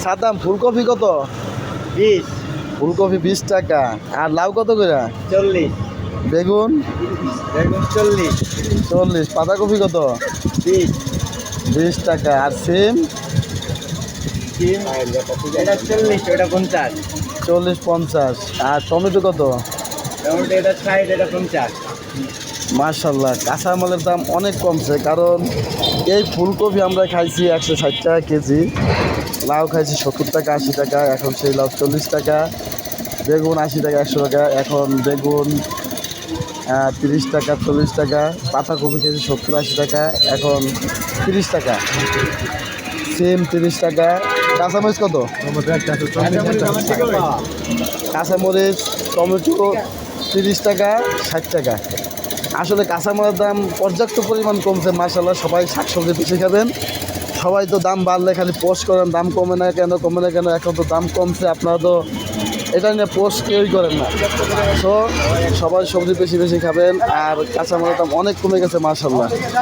সাদাম ফুলকপি কত? 20, ফুলকপি 20 টাকা। আর লাউ কত করে? 40, বেগুন বেগুন 40, 40। পাতাকপি কত? 20, 20 টাকা। আর সিম সিম এটা 40, ওটা 50, 40-50। আর টমেটো কত? টমেটো এটা 60, এটা 50। মাশাল্লাহ, কাঁচামালের দাম অনেক কমছে, কারণ এই ফুলকপি আমরা খাইছি 160 টাকা কেজি, লাউ খাইছি 70 টাকা 80 টাকা, এখন সেই লাউ 40 টাকা, বেগুন 80 টাকা 100 টাকা, এখন বেগুন 30 টাকা 40 টাকা, পাতাকপি খেয়েছি 70-80 টাকা, এখন 30 টাকা, সিম 30 টাকা। কাঁচামরিচ কত? কাঁচামরিচ টমেটো 30 টাকা 60 টাকা। আসলে কাঁচামালের দাম পর্যাপ্ত পরিমাণ কমছে মাশাআল্লাহ। সবাই শাকসবজি বেশি খাবেন। সবাই তো দাম বাড়লে খালি পোস্ট করেন দাম কমে না কেন কমে না কেন, এখন তো দাম কমছে, আপনারা তো এটা নিয়ে পোস্ট কেউই করেন না। তো সবাই সবজি বেশি বেশি খাবেন, আর কাঁচামালের দাম অনেক কমে গেছে মাশাআল্লাহ।